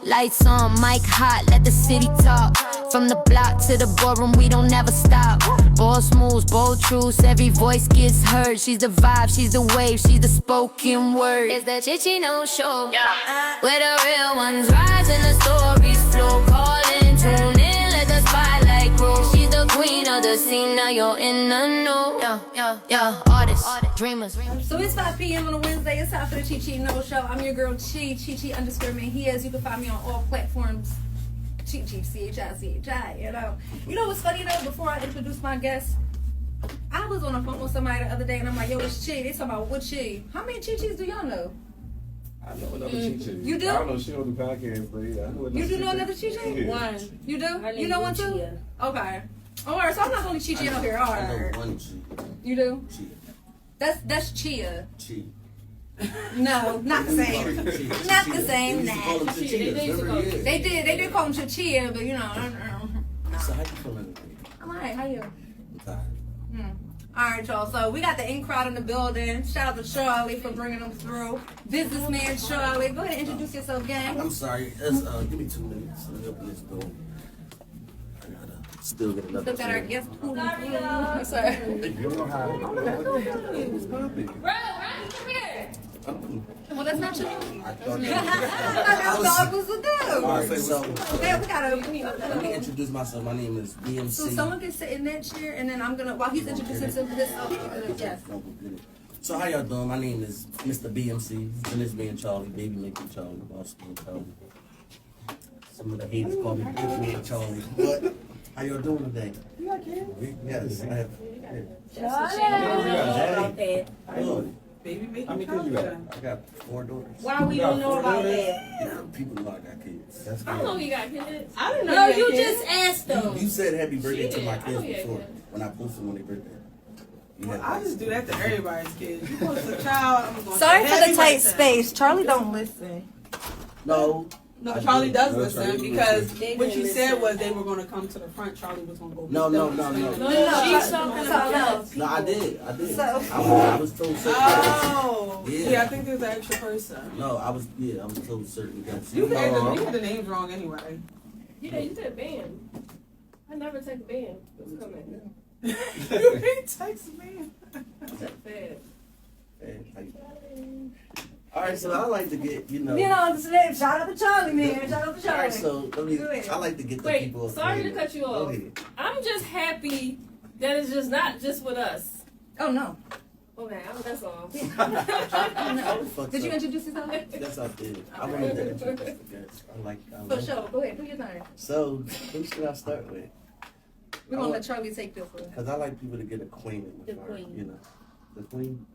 Lights on, mic hot, let the city talk. From the block to the boardroom, we don't never stop. Boss moves, bold truths, every voice gets heard. She's the vibe, she's the wave, she's the spoken word. It's the Chichi no show, where the real ones rise and the stories flow. Calling, tune in, let the spotlight grow. She's the queen of the scene, now you're in the know. Artists, dreamers. So it's 5 p.m. on a Wednesday. It's time for the Chichi No Show. I'm your girl Chichi_man. He is. You can find me on all platforms. Chichi, C-H-I-C-H-I, You know what's funny though? Before I introduce my guest, I was on the phone with somebody the other day and I'm like, yo, it's Chi. They talking about what Chi? How many Chichis do y'all know? I know another Chichi. You do? I don't know she on the podcast, but yeah, I know another You do know Chichi. another Chichi? Yeah. One. You do? Her name You know one is too? Chia. Okay. Alright, so I'm not the only Chichi out here. I Alright. know one Chi. You do? Chi. That's Chia. Chi. No, not the same. Not the same. They used to call him Nah. Chichi. Remember? Yeah. They did call him Chia, but you know. So how you feeling today? I'm alright, how you? I'm tired. Alright, y'all. So we got the in crowd in the building. Shout out to Charlie for bringing them through. Businessman Charlie. Go ahead and introduce yourself, gang. I'm sorry. Give me 2 minutes. Let me open this door. I gotta still get another. Look at our chair. guest. Sorry. You know how it's popping. Well, that's not you. I thought I thought was a dude. Alright, so Okay, we gotta. let me introduce myself. My name is BMC. So someone can sit in that chair, and then I'm gonna, while he's introducing himself, this. Yes. So how y'all doing? My name is Mr. BMC. Businessman Charlie, baby making Charlie, boss man Charlie. Some of the haters call me Businessman Charlie. But how y'all doing today? You got kids? Yes, I have. Charlie. Good. Baby, How many kids you got? I got 4 daughters. Why we don't know about that? Yeah, people know I got kids. That's good. I know you got kids. I didn't know. No, you just asked them. You said happy birthday to my Shit, I know kids you had before kids. when I posted on their birthday. You had I just do that to everybody's kids. You post a child, I'm gonna Sorry say for happy the tight birthday. space. Charlie don't listen. No. No, I Charlie do. does No, listen Charlie because listens. what you said was they were going to come to the front. Charlie was going to go. No. No, she's talking about No, I did. So- I was told certain Oh, Yeah. yeah. I think there's an extra person. No, I was told certain guys. You had the names wrong anyway. Yeah, you said band. I never take band. What's coming? You didn't text me. Fast. Alright, so I like to get, Shout out to Charlie, man. Shout out to Charlie. Alright, so I like to get the Wait, people. sorry to cut you Go off. ahead. I'm just happy that it's just not just with us. Oh no. Okay, that's all. Fuck Did you up. introduce yourself? Yes, I did. I wanted to introduce the guests. I like For sure. Go ahead. Do your thing. So, who should I start with? We're gonna let Charlie take this one. Because I like people to get acquainted with The her, queen. you know. The queen?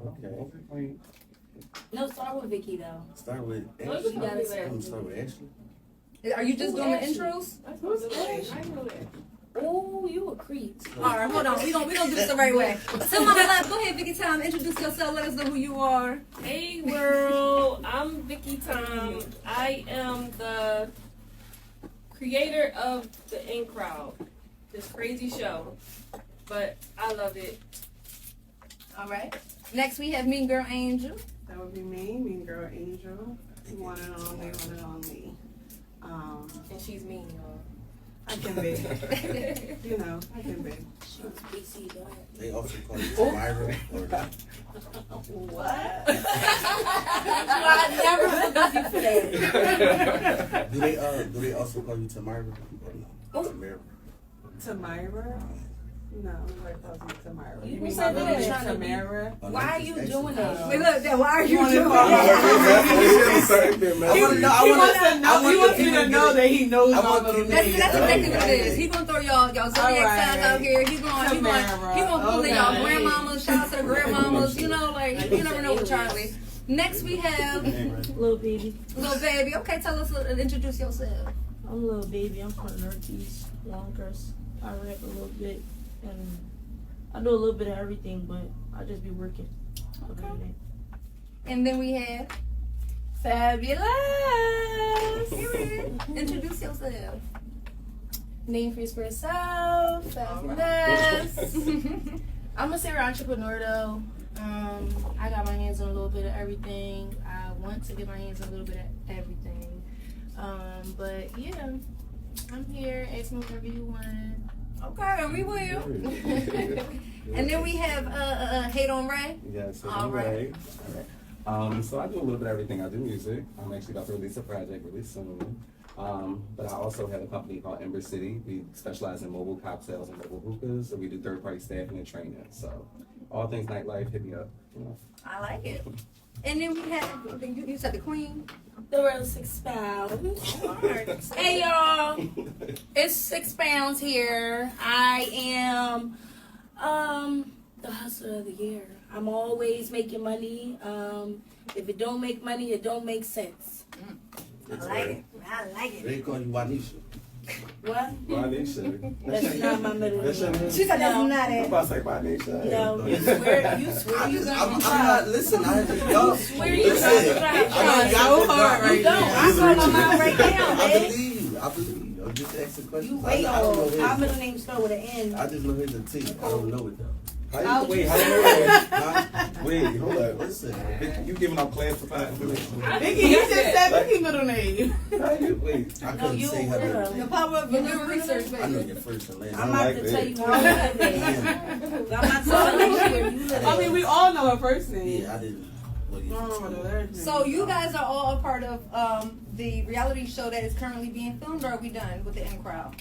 Okay. No, start with Vicky though. Start with No, Ashley. you gotta I'm gonna start with Ashley. Are you just doing the Ashley? intros? Who's Ashley? I know that. Oh, you a creep. All right, hold on. We gonna do this the right way. So, Mama Love, go ahead, Vicky Tom. Introduce yourself. Let us know who you are. Hey world, I'm Vicky Tom. I am the creator of the In Crowd, this crazy show, but I love it. All right. Next, we have Mean Girl Angel. That would be me, mean girl Angel, one and only. And she's mean, y'all. I can be. You know, I can be. They also call you Tamira or What? I never forgot you for that. do they also call you Tamira or no? Tamira. Tamira? No, nobody calls me Tamira. You mean said my that name trying to be- Tamara? Why are you doing that? Wait, look, why are you wanna doing call that? I want to know. He wants you to know that he knows I my want little you to- That's name. exactly what it is. He gonna throw y'all zodiac signs out here. He gonna pull in y'all grandmamas. Shout out to the grandmamas. You know, like you never know with Charlie. Next we have Little baby. Little Baby. Okay, tell us, introduce yourself. I'm Little Baby. I'm from Northeast Yonkers. I rap a little bit and I do a little bit of everything, but I just be working. Okay. And then we have Fabulous. Introduce yourself. Name for yourself, fabulous. I'm a serial entrepreneur though. I got my hands on a little bit of everything. I want to get my hands on a little bit of everything. But yeah, I'm here. Ask me whatever you want. Okay, and we will. And then we have Hate on Ray. Yes, so All right. So I do a little bit of everything. I do music. I'm actually about to release a project really soon. But I also have a company called Ember City. We specialize in mobile cocktails and mobile hookahs. So we do third-party staffing and training. So all things nightlife, hit me up. You know. I like it. And then we have, you said the Queen. The real 6 pounds. Hey y'all, it's 6 pounds here. I am the hustler of the year. I'm always making money. If it don't make money, it don't make sense. I like it. I like it. They call you Wanisha. What? Wanisha. That's not my middle That's your name. name? She said that's not I'm it. about to say Wanisha. No, you swear you I'm not, listen, y'all. swear you Listen, gonna I try. know y'all hard right You don't. now. I'm on my mind right now, I man. believe you. I believe you. I'm just asking questions. You wait I don't know on. Our his. middle name start with an N. I just know his a T. I don't know it though. How you know that? Huh? Wait, hold up. Listen. Vicky, you giving out classified information. Vicky, you just said Vicky middle name. How you, wait. I No, couldn't you say her middle will. The name. power of your good research, I know baby. your first and last. I'm I about like to that. tell you what my name is. I'm not telling you where you live. I mean, we all know her first name. Yeah, I didn't. Well, I don't know what her last name So is. you guys are all a part of the reality show that is currently being filmed, or are we done with the in crowd?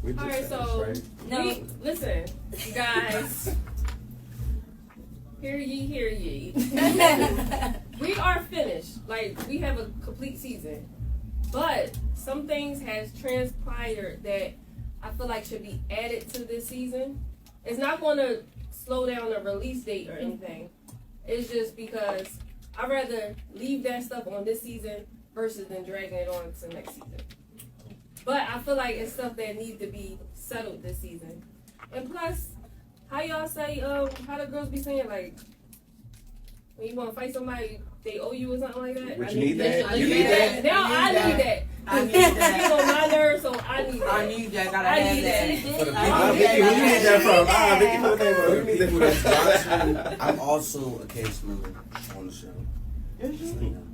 We just Alright, so finished, no, listen, you guys. Hear ye. We are finished. Like, we have a complete season. But some things has transpired that I feel like should be added to this season. It's not going to slow down the release date or anything. It's just because I'd rather leave that stuff on this season versus than dragging it on to next season. But I feel like it's stuff that needs to be settled this season. And plus, how y'all say, how the girls be saying, like, when you want to fight somebody, they owe you or something like that? But you need that? I You need need that. that? Now I need that. I need It's that. on my nerves, so I need that. I need that. Gotta I have need that. For the that. Vicky, who you need that from? Vicky, who For you the need people that that's from? watching, I'm also a case member on the show. Is you?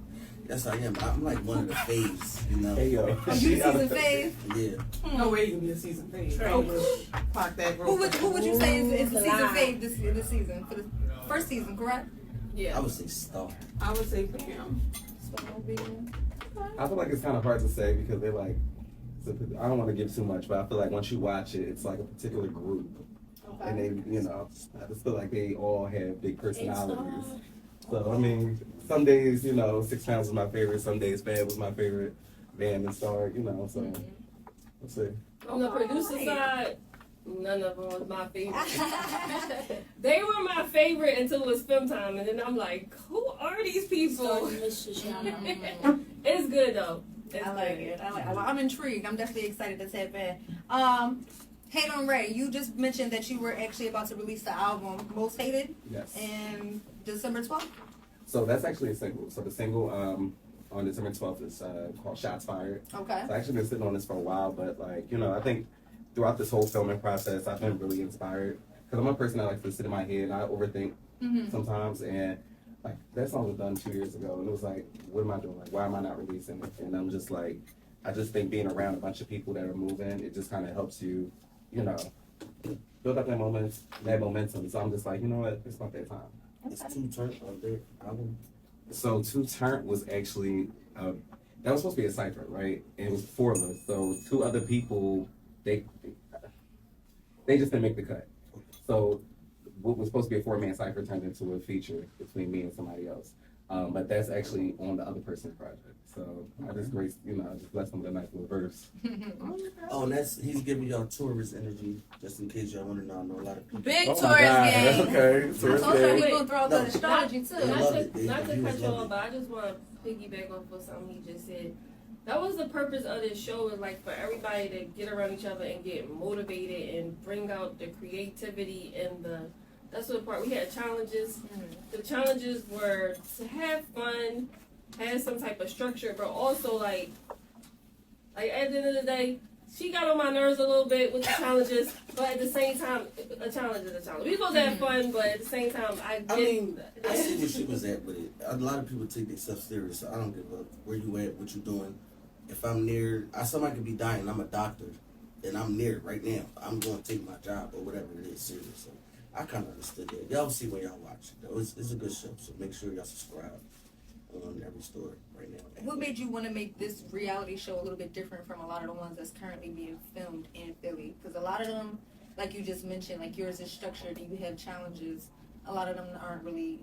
Yes, I am. I'm like one of the faves, you know. Hey, yo. Are you season fave? Yeah. No way you can be a season fave. Trash. Clock that Who would you say is the season Lie. fave this season? For the first season, correct? I Yeah. would say Star. I would say for him. I feel like it's kind of hard to say because they're like, I don't want to give too much, but I feel like once you watch it, it's like a particular group. And they, you know, I just feel like they all have big personalities. So, I mean, some days, you know, 6 pounds was my favorite, some days Fab was my favorite band and star, you know, so let's see. On the producer side, none of them was my favorite. They were my favorite until it was film time, and then I'm like, who are these people? It's good though. It's I like good. it. I'm intrigued. I'm definitely excited to tap in. Hate on Ray, you just mentioned that you were actually about to release the album Most Hated Yes. in December 12th. So that's actually a single. So the single on December 12th is called Shots Fired. Okay. So I've actually been sitting on this for a while, but like, you know, I think throughout this whole filming process, I've been really inspired. Because I'm a person that likes to sit in my head and I overthink sometimes. And like, that song was done 2 years ago. And it was like, what am I doing? Like, why am I not releasing it? And I'm just like, I just think being around a bunch of people that are moving, it just kind of helps you, you know, build up that momentum. So I'm just like, you know what? It's not that time. It's 2 Turnt on their album. So Turnt was actually that was supposed to be a cipher, right? And it was 4 of us. So 2 other people, they just didn't make the cut. So what was supposed to be a 4-man cipher turned into a feature between me and somebody else. But that's actually on the other person's project. So I just graced, you know, I just blessed them with a nice little verse. Oh, and he's giving y'all tourist energy, just in case y'all want to know. I know a lot of people. Big Oh tourist my God. game. Okay. I Tourist told her game. he gonna throw out the No. astrology too. I love it. Not to He cut was you lovely. off, but I just want to piggyback off of something he just said. That was the purpose of this show, is like for everybody to get around each other and get motivated and bring out the creativity and that's what part we had challenges. The challenges were to have fun, have some type of structure, but also like at the end of the day, she got on my nerves a little bit with the challenges, but at the same time, a challenge is a challenge. We supposed to have fun, but at the same time, I mean, I see where she was at with it. A lot of people take themselves serious, so I don't give up where you at, what you doing. if I'm near, somebody could be dying. I'm a doctor, and I'm near it right now. I'm going to take my job or whatever it is serious. So I kind of understood that. Y'all see when y'all watch it, though. It's a good show, so make sure y'all subscribe on every story right now. What made you want to make this reality show a little bit different from a lot of the ones that's currently being filmed in Philly? Because a lot of them, like you just mentioned, like yours is structured and you have challenges. A lot of them aren't really,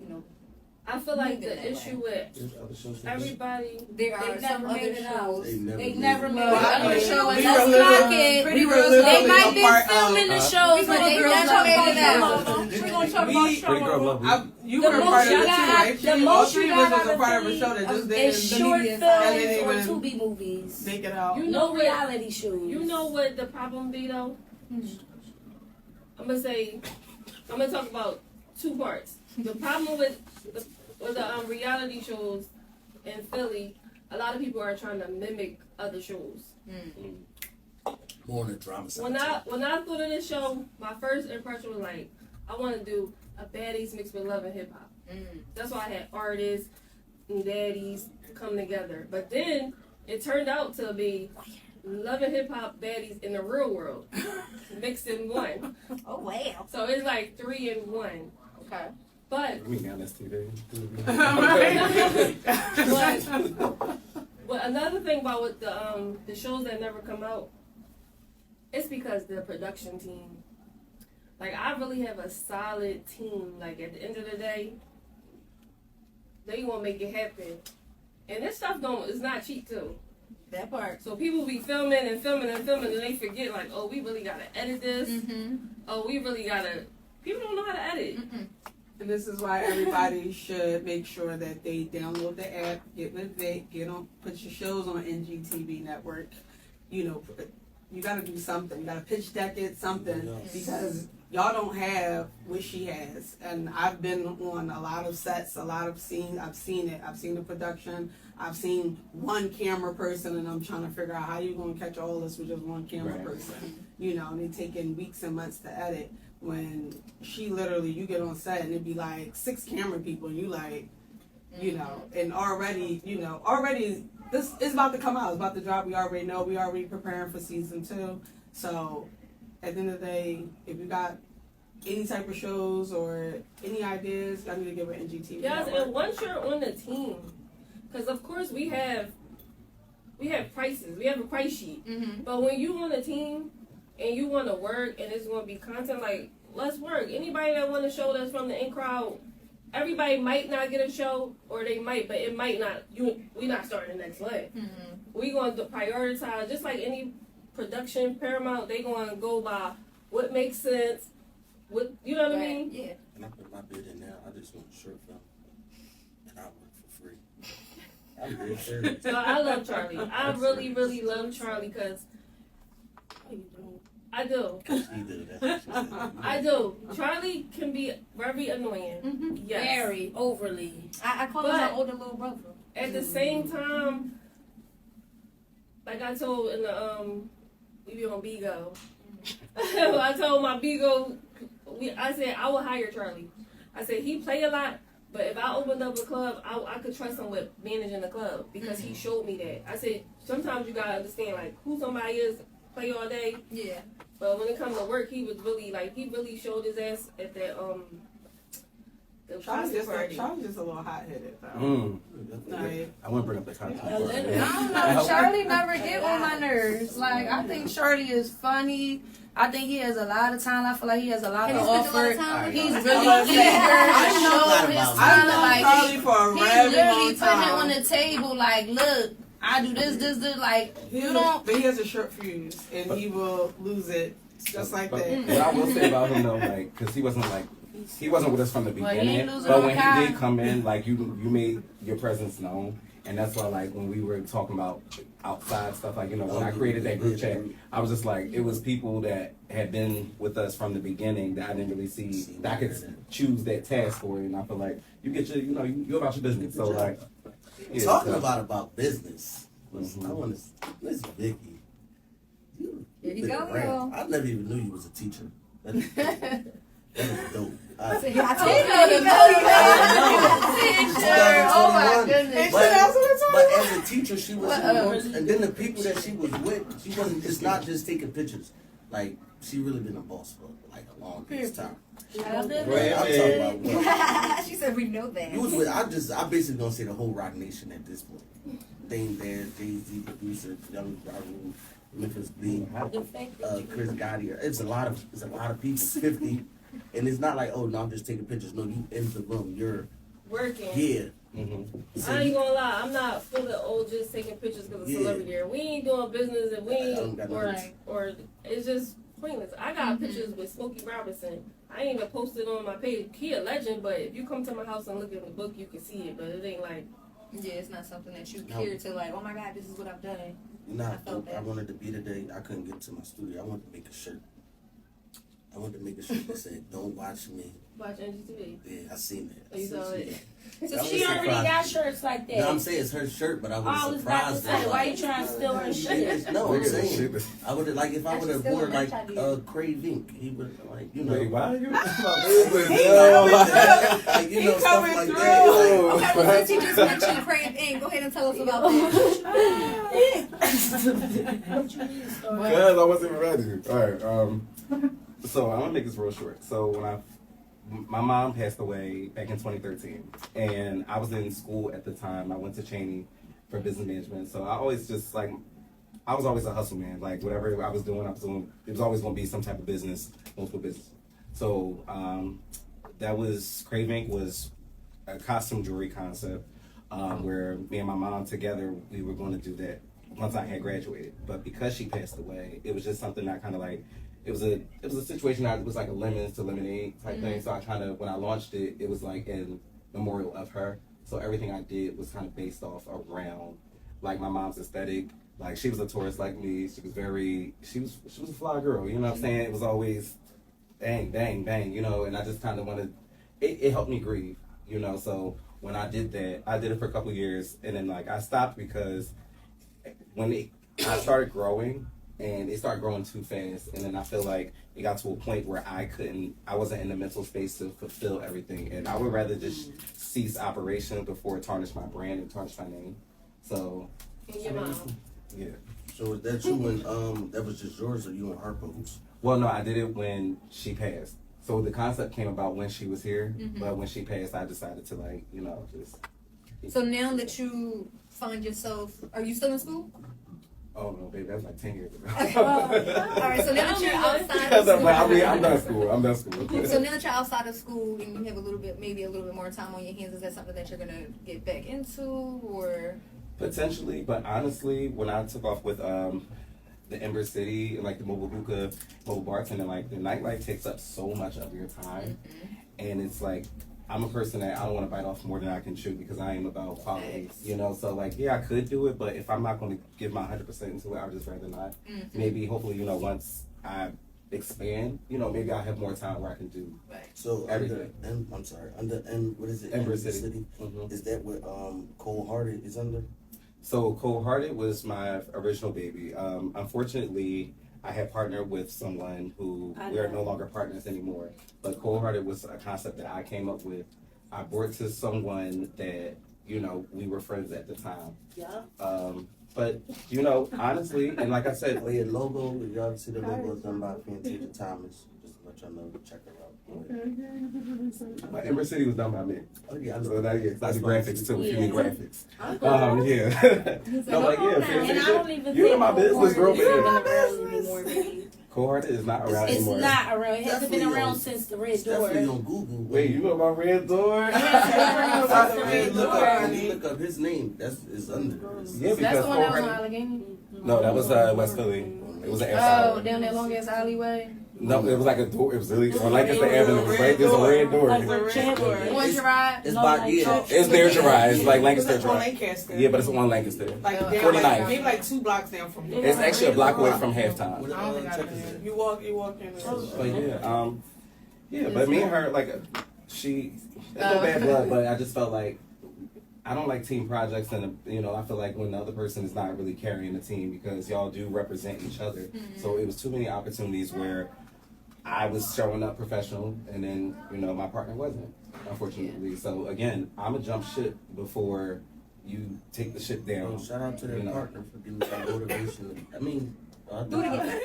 I feel like moving the that issue with There's other shows for everybody. there They are some never other made it out. shows. They never made Well, I it. mean, Show we us. were Let's literally- knock it. we were They literally might a be part filming the shows, but they Girls never Love made it Love out. Love. We're gonna talk We- about Pretty Girl show. Love. You The were a most part of you it too, got- right? the All most three you of us got was a out part of of a show that just It's didn't short and films didn't or even Tubi movies. make it out. You No know what? reality shows. You know what the problem be though? I'm gonna talk about two parts. The problem with the reality shows in Philly, a lot of people are trying to mimic other shows. More on the drama side. When I thought of this show, my first impression was like, I want to do a baddies mixed with love and hip hop. That's why I had artists and daddies come together. But then it turned out to be love and hip hop baddies in the real world, mixed in one. Oh, wow. So it's like 3 in 1. Okay. But I mean, yeah, that's TV. but another thing about with the shows that never come out, it's because the production team. Like I really have a solid team. Like at the end of the day, they gonna make it happen. And this stuff is not cheap too. That part. So people be filming and they forget like, oh, we really gotta edit this. Oh, we really gotta. People don't know how to edit. And this is why everybody should make sure that they download the app, get with it, put your shows on NGTV network. You got to do something. You got to pitch deck it, something, because y'all don't have what she has. And I've been on a lot of sets, a lot of scenes. I've seen it. I've seen the production. I've seen one camera person, and I'm trying to figure out how you're going to catch all this with just one camera person. And they taking weeks and months to edit. When she literally, you get on set and it'd be like 6 camera people, and you like, and already, this is about to come out. It's about to drop. We already know. We already preparing for season 2. So at the end of the day, if you got any type of shows or any ideas, I need to give it NGTV. Yes, and once you're on the team, because of course we have prices. We have a price sheet. But when you on a team and you want to work and it's going to be content, like, let's work. Anybody that want a show that's from the in crowd, everybody might not get a show, or they might, but it might not. We not starting the next leg. We going to prioritize, just like any production, Paramount, they going to go by what makes sense, you know what I mean? Yeah. And I put my bid in now. I just want a short film, and I work for free. I'm very serious. So I love Charlie. I really, really love Charlie because I do. I do. Charlie can be very annoying. Yes. Very overly. I call him my older little brother. At the same time, like I told in the we be on Bigo. I told my Bigo, I said I would hire Charlie. I said he play a lot, but if I opened up a club, I could trust him with managing the club because he showed me that. I said sometimes you gotta understand like who somebody is, play all day. Yeah. But when it comes to work, he was really he really showed his ass at that the Charlie's Charlie party. just a little hot-headed, though. I wouldn't bring up the content. I don't know. Charlie never get on my nerves. Like, I think Charlie is funny. I think he has a lot of talent. I feel like he has a lot to offer. He's really eager to show his talent. I've known Charlie for a He very literally long put it time. on the table. Like, look, I do this. Like, you don't. But he has a short fuse, and he will lose it just like But that. what I will say about him though, like, because he wasn't with us from the Well, he ain't beginning. losing But no when kind. he did come in, like you made your presence known, and that's why like when we were talking about outside stuff, like when I created that group chat, I was just like it was people that had been with us from the beginning that I didn't really see that I could choose that task for, and I feel like you get your you about your business. So like Talking about business. I want to. Miss Vicky. Here you been go, around. girl. I never even knew you was a teacher. That is dope. I told You know, I didn't know. teacher. Oh my goodness. But But as a teacher, she was and then the people that she was with, she wasn't. It's not just taking pictures. Like she really been a boss for like a long period of time. I'm talking about what? She said we know that. You was with. I basically gonna say the whole Rock Nation at this point. Dame Dad, Jay-Z, producer, Young Raul, Memphis Bleak, Chris Gotti. It's a lot of people. 50, and it's not like, oh no, I'm just taking pictures. No, you in the room. You're working. Yeah. So I ain't gonna lie, I'm not for the old just taking pictures because of celebrity. We ain't doing business and we ain't or it's just pointless. I got pictures with Smokey Robinson. I ain't even posted on my page. He a legend, but if you come to my house and look at the book, you can see it. But it ain't like it's not something that you care to like. Oh my God, this is what I've done. I wanted to be today. I couldn't get to my studio. I wanted to make a shirt. That said, "Don't watch me." Watch NGTV. Yeah, I seen that. Oh, you saw it. So she already got shirts like that. No, I'm saying it's her shirt, but I was surprised. Why you trying to steal her shirt? No, I'm saying I would have if I would have worn like Crave Ink, he would like Wait, why are you? Stuff like that. Okay, since you just mentioned Crave Ink, go ahead and tell us about that. Because I wasn't even ready. All right. So I'm gonna make this real short. So when my mom passed away back in 2013, and I was in school at the time. I went to Cheney for business management. So I always just I was always a hustle man. Like whatever I was doing. It was always gonna be some type of business, multiple business. So that was Crave Ink was a costume jewelry concept where me and my mom together we were going to do that once I had graduated. But because she passed away, it was just something that kind of like. It was a situation that was like a lemons to lemonade type thing. So I kind of, when I launched it, it was like in memorial of her. So everything I did was kind of based off around like my mom's aesthetic. Like she was a tourist like me. She was a fly girl. You know what I'm saying? It was always bang, bang, bang. You know, and I just kind of wanted. It helped me grieve. You know, so when I did that, I did it for a couple of years, and then like I stopped because I started growing. And it started growing too fast, and then I feel like it got to a point where I wasn't in the mental space to fulfill everything, and I would rather just cease operation before it tarnish my brand and tarnish my name. So, your mom. Yeah. So is that you when that was just yours, or you and her post? Well, no, I did it when she passed. So the concept came about when she was here, but when she passed, I decided to just. So now that you find yourself, are you still in school? Oh no, baby, that was like 10 years ago. All right, so now that you're outside of school, I'm done school. So now that you're outside of school and you have maybe a little bit more time on your hands, is that something that you're gonna get back into, or? Potentially, but honestly, when I took off with the Ember City and like the mobile hookah, mobile bartending, like the nightlife takes up so much of your time, and it's like. I'm a person that I don't want to bite off more than I can chew because I am about quality, you know. So like, yeah, I could do it, but if I'm not going to give my 100% into it, I'd just rather not. Maybe, hopefully, once I expand, maybe I'll have more time where I can do so everything. What is it? Ember City. Is that what Cold Hearted is under? So Cold Hearted was my original baby. Unfortunately, I had partnered with someone who we are no longer partners anymore. But Cold Hearted was a concept that I came up with. I brought to someone that, we were friends at the time. Yeah. But, honestly, and like I said, your logo, y'all see the logo is done by Fantasia Thomas. Just to let y'all know, check her out. My Ember City was done by me. Oh, yeah, I So that is I do graphics too, if you need graphics. Okay. Yeah. No, like, yeah, And I don't even you're in think my business, girl. You're in my business. Cold Hearted is not around It's anymore. not around. It hasn't been around since the Red Door. Definitely on Google. Wait, you know about Red Door? Look up his name. It's under. Yeah, because That's the one that was on Cold-Hearted- Allegheny? No, that was West Philly. It was an air Oh, salad. down that long ass alleyway? No, it was like a door. It was really on Lancaster Avenue, right? There's a red door. Like the Chandler. On Gerard? It's No, by like yeah. It's near Gerard. It's like Lancaster On Gerard. Lancaster. Yeah, but it's on Lancaster. Like down 49th. like, maybe like 2 blocks down from here. It's actually a block away from Halftime. What, I don't think I've check been this there. out. You walk in. But yeah, but me and her, like, there's no bad blood, but I just felt like I don't like team projects, and I feel like when the other person is not really carrying the team because y'all do represent each other. So it was too many opportunities where I was showing up professional, and then my partner wasn't, unfortunately. So again, I'm a jump ship before you take the shit down. Shout out to their partner for giving me that motivation. I mean, Do it again.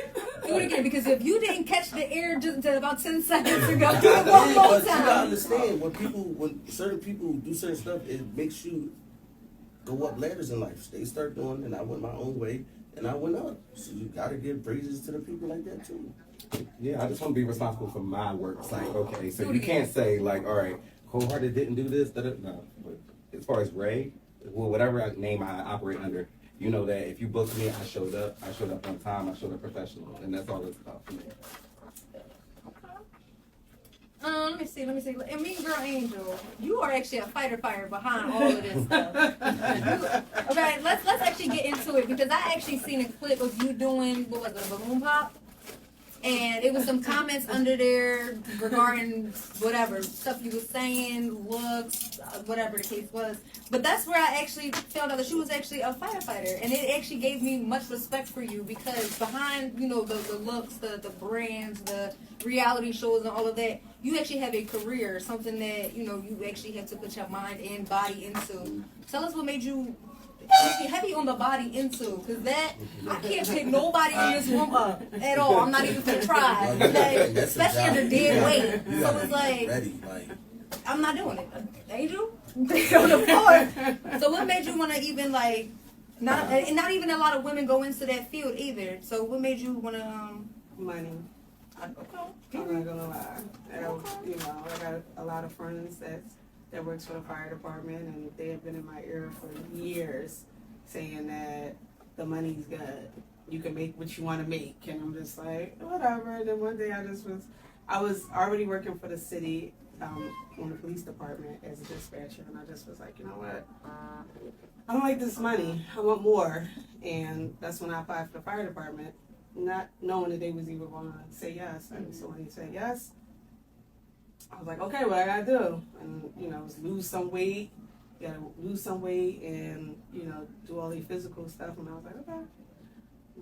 Do it again, because if you didn't catch the air just until about 10 seconds ago, do it one more but you gotta time. understand when certain people do certain stuff, it makes you go up ladders in life. They start doing, and I went my own way, and I went up. So you gotta give praises to the people like that too. Yeah, I just want to be responsible for my work. It's like, okay, so you can't say like, all right, Cold Hearted didn't do this. No, but as far as Ray, well, whatever name I operate under, you know that if you booked me, I showed up on time, I showed up professional, and that's all it's about for me. Let me see. And me, Girl Angel, you are actually a fighter behind all of this stuff. Okay, let's actually get into it, because I actually seen a clip of you doing, what was it, a balloon pop? And it was some comments under there regarding whatever stuff you were saying, looks, whatever the case was. But that's where I actually found out that she was actually a firefighter, and it actually gave me much respect for you, because behind, you know, the looks, the brands, the reality shows, and all of that, you actually have a career, something that, you know, you actually have to put your mind and body into. Tell us what made you heavy on the body into, because that, I can't pick nobody in this room up at all. I'm not even gonna try, okay? Especially at a dead weight. So it's like, I'm not doing it. Angel, on the floor. So what made you want to even like, not even a lot of women go into that field either. So what made you want to Money. I'm not gonna lie. I got a lot of friends that works for the fire department, and they have been in my ear for years saying that the money's good. You can make what you want to make. And I'm just like, whatever. And then one day I was already working for the city on the police department as a dispatcher, and I just was like, you know what? I don't like this money. I want more. And that's when I applied for the fire department, not knowing that they was even going to say yes. And so when he said yes, I was like, okay, what I gotta do? And, you know, lose some weight. You gotta lose some weight and, you know, do all the physical stuff. And I was like, okay,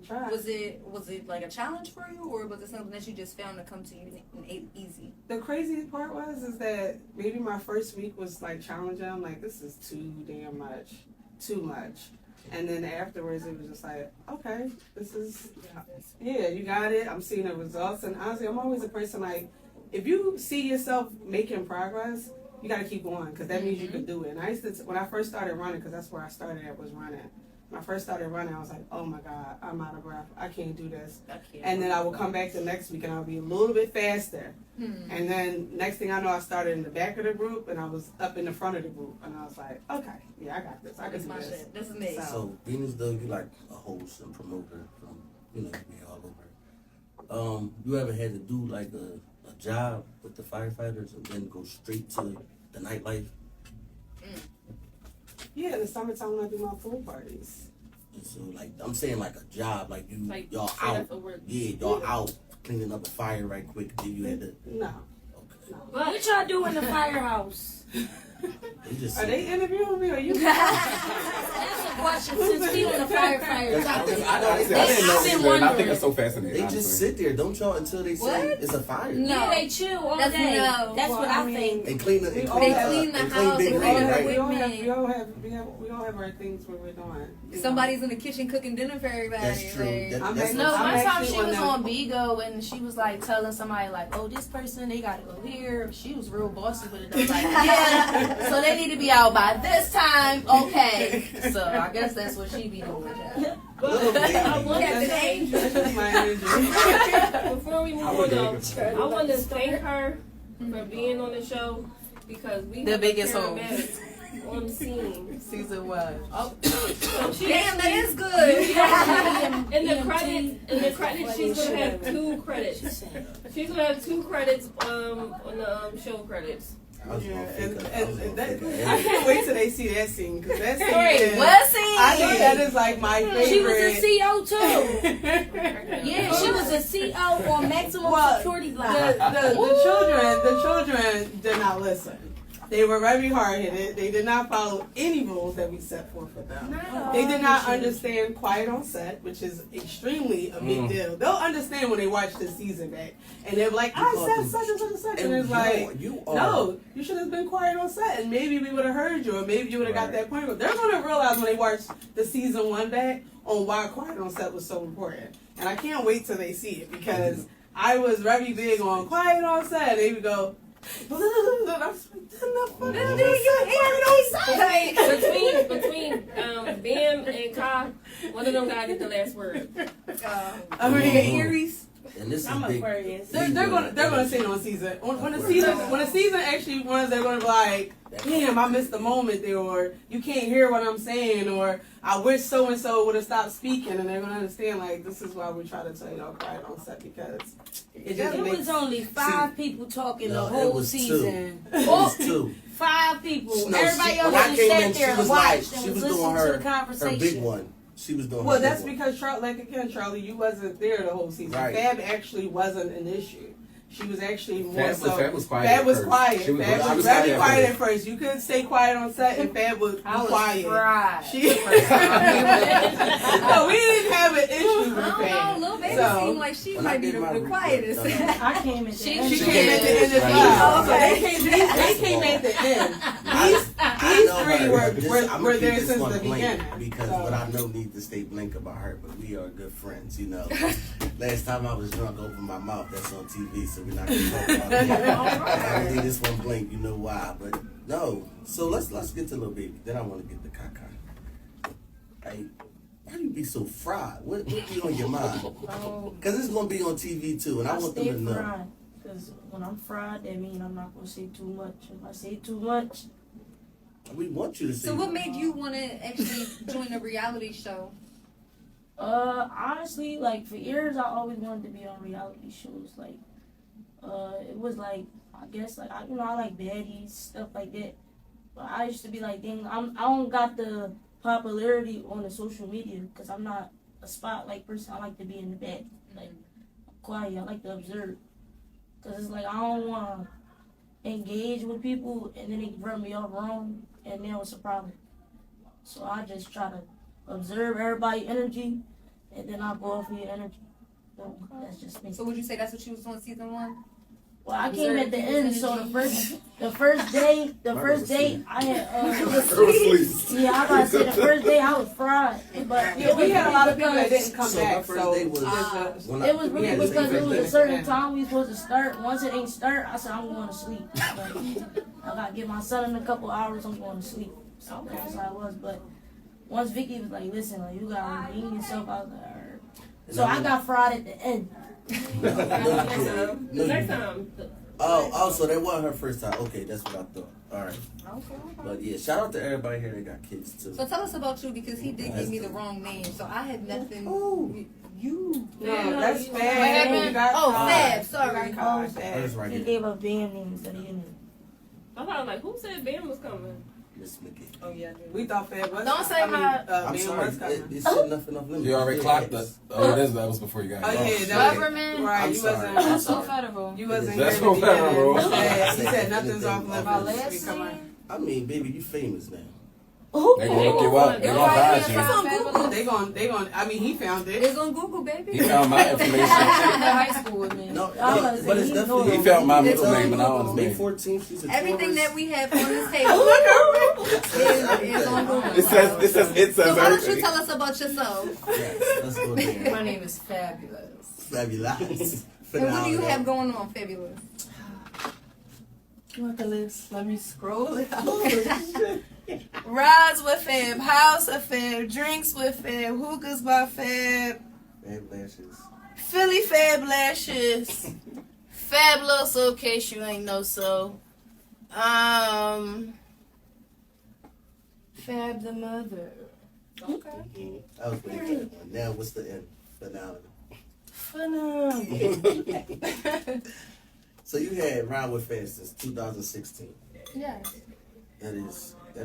try. Was it like a challenge for you, or was it something that you just found to come to you easy? The crazy part is that maybe my first week was like challenging. I'm like, this is too damn much. Too much. And then afterwards, it was just like, okay, this is, yeah, you got it. I'm seeing the results. And honestly, I'm always a person like, if you see yourself making progress, you got to keep going, because that means you can do it. And I used to, when I first started running, because that's where I started at, was running. When I first started running, I was like, oh my God, I'm out of breath. I can't do this. And then I would come back the next week and I'll be a little bit faster. And then next thing I know, I started in the back of the group and I was up in the front of the group. And I was like, okay, yeah, I got this. I can do this. Shit. This is me. So being as though you like a host and promoter from, you know, you be all over. You ever had to do like a job with the firefighters and then go straight to the nightlife? Yeah, in the summertime when I do my pool parties. And so like I'm saying like a job, like you Like, y'all straight out, up for work. yeah, y'all out cleaning up a fire right quick. Then you had to. No. Okay. What y'all do in the firehouse? They just Are they interviewing me or you? That's a question since we on the firefighter topic. I didn't know been either, and I think wondering. that's so fascinating. They honestly. just sit there, don't y'all, until they say What? it's a fire. Yeah, they chill all day. No. That's Well, what I I mean, think. And clean the They and all clean, have- clean the and house, clean they Big all Red, have right? We all have our things where we're doing. you know. Somebody's in the kitchen cooking dinner for everybody. That's true. like- That- I'm that's actually- No, I'm one time actually she was the- on Bigo and she was like telling somebody like, oh, this person, they gotta go here. She was real bossy with it. I was like, yeah, so they need to be out by this time. Okay. So I guess that's what she be doing. Little baby. I want to Captain say, Angel. That's my energy. before we move on though, I want to thank her for being on the show, because we The have biggest a hoe. paramedic on the scene. Season 1. Oh, so she Damn, that actually- is good. In the credits, she's gonna have 2 credits. She's gonna have 2 credits on the show credits. I was Yeah, gonna and think that, of I can't wait till they see that scene, because that scene Wait, is, what scene? I think that is like my favorite. She was a CO too. Yeah, she was a CO on maximum Well, security block. the children did not listen. They were very hard-headed. They did not follow any rules that we set forth for them. No. They did not understand quiet on set, which is extremely a big deal. They'll understand when they watch the season back. And they're like, I said such and such and such. And it's like, no, you should have been quiet on set. And maybe we would have heard you, or maybe you would have got that point. But they're going to realize when they watch the season 1 back on why quiet on set was so important. And I can't wait till they see it, because I was very big on quiet on set. They would go, between Bam and Ka, one of them gotta get the last word. Aries. And this is I'm big. Aquarius. They're gonna say it on season. When the season actually runs, they're gonna be like, damn, I missed the moment there, or you can't hear what I'm saying, or I wish so and so would have stopped speaking, and they're gonna understand, like, this is why we try to tell y'all quiet on set, because it just It makes was only 5 people talking the No, it whole was season. It was 2. 5 people. No, Everybody else when I just came sat in, there she and was watched like, and she was was listening doing to the her conversation. big one. She was doing well, her that's big because Charlie, you wasn't there the whole season. Right. Fab actually wasn't an issue. She was actually more Fab so. was quiet. Fab at was first. quiet. She was Fab was very quiet at first. You couldn't stay quiet on set, and Fab was I was quiet. fried. She, no, we didn't have an issue with I don't Fab. know, Lil Baby So, seemed like she when I might be did my the quietest. I came at the end. She came at the end as Right. well. Oh, So they came at the end. These three were there since the beginning. Because So. what I know needs to stay blank about her, but we are good friends, you know. Last time I was drunk, opened my mouth. That's on TV, so we're not gonna talk about it. I don't need this one blank, you know why? But no. So let's get to Lil Baby. Then I want to get the Kaka. Hey, why do you be so fried? What be on your mind? Because it's gonna be on TV too, and I want them stay to know. fried. Because when I'm fried, that means I'm not going to say too much. If I say too much, We want you to say. So what made you want to actually join a reality show? honestly, like, for years, I always wanted to be on reality shows. Like, it was like, I guess, like, I like baddies, stuff like that. But I used to be like, dang, I don't got the popularity on the social media, because I'm not a spotlight person. I like to be in the back, like, quiet. I like to observe, because it's like, I don't want to engage with people and then they run me off wrong, and then it's a problem. So I just try to observe everybody's energy, and then I go off of your energy. So that's just me. So would you say that's what you was doing season 1? Well, I came at the end, so the first day I had yeah, I gotta say the first day I was fried, but Yeah, we had a lot of people that didn't come So back. my first So day was. it was really because it was a certain time we supposed to start. Once it ain't start, I said I'm going to sleep. Like, I gotta get my son in a couple hours. I'm going to sleep. So that's how it was. But once Vicky was like, "Listen, like, you gotta redeem yourself," I was like, "All right." So I got fried at the end. The next time. Oh, so that wasn't her first time. Okay, that's what I thought. All right. But yeah, shout out to everybody here that got kids too. So tell us about you, because he did give me the wrong name, so I had nothing. You. no, that's What Fab. happened? You got Oh, Kai. Fab. Sorry. You got Kai, That Fab. is right He here. gave up band names that he didn't. I thought, like, who said Bam was coming? Miss Mickey. Oh yeah, we thought Fab was. Don't say my- I'm man sorry. was coming. It said nothing off limits. You already clocked the. Oh, that was before you got Oh here. yeah, that Government. right. I'm You sorry. wasn't. I'm sorry. federal. You wasn't That's here. so federal. He said nothing's off My My limits. last We come on. name? I mean, baby, you famous now. Who? They gonna look you up. They gonna find It's you. on Google. They gon' I mean, he found it. It's on Google, baby. He found my information. high school with me. No, I was gonna but say, it's he definitely. He found my It's middle on name, but I don't know May his name. 14th. She's a Everything Taurus. that we have on this table is on Google. It says So why don't you everything. tell us about yourself? Yes, let's go there. My name is Fabulous. Fabulous. And what do you have going on, Fabulous? You want the list? Let me scroll it out. Rides with Fab, House of Fab, Drinks with Fab, Hookahs by Fab, Fab lashes. Philly Fab Lashes, Fabulous, in case you ain't know so. Fab the Mother. Okay. I was waiting for that one. Now, what's the end? Finale. Phenomenal. So you had Ride with Fab since 2016. Yes. That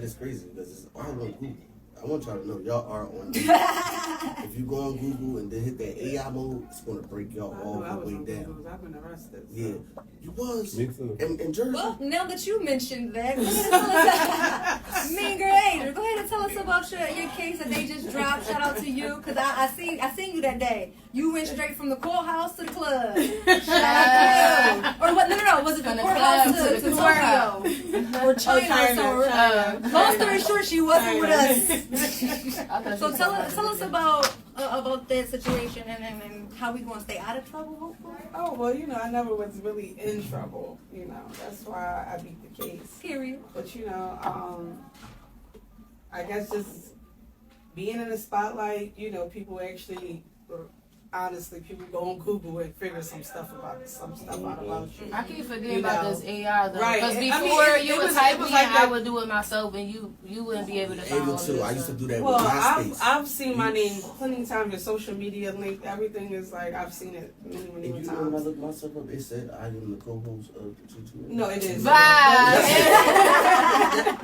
is crazy because it's all on Google. I want y'all to know y'all are on. If you go on Google and then hit that AI mode, it's gonna break y'all all the way down. I've been arrested. So. Yeah, you was. Me too. In Jersey. Well, now that you mentioned that, go ahead and tell us, mean girl Adrian, go ahead and tell us about your case that they just dropped. Shout out to you, cause I seen you that day. You went straight from the courthouse to the club. Shout out to you. Or what? No. Was it from the courthouse to Tokyo or China? Long story short, she wasn't with us. So tell us about that situation and how we gonna stay out of trouble, hopefully. Oh, well, I never was really in trouble, That's why I beat the case. Period. But, I guess just being in the spotlight, people actually, honestly, people go on Google and figure some stuff out about you. I keep forgetting about this AI though. Right. Because I mean, before it you was would type like in, that. I would do it myself, and you wouldn't be able to find Able all to. this I used to stuff. do that Well, with MySpace. I've seen my name plenty of times. Your social media link, everything is like, I've seen it many And you know when I times. looked myself up, it said I am the co-host of the Chichi. No, it is.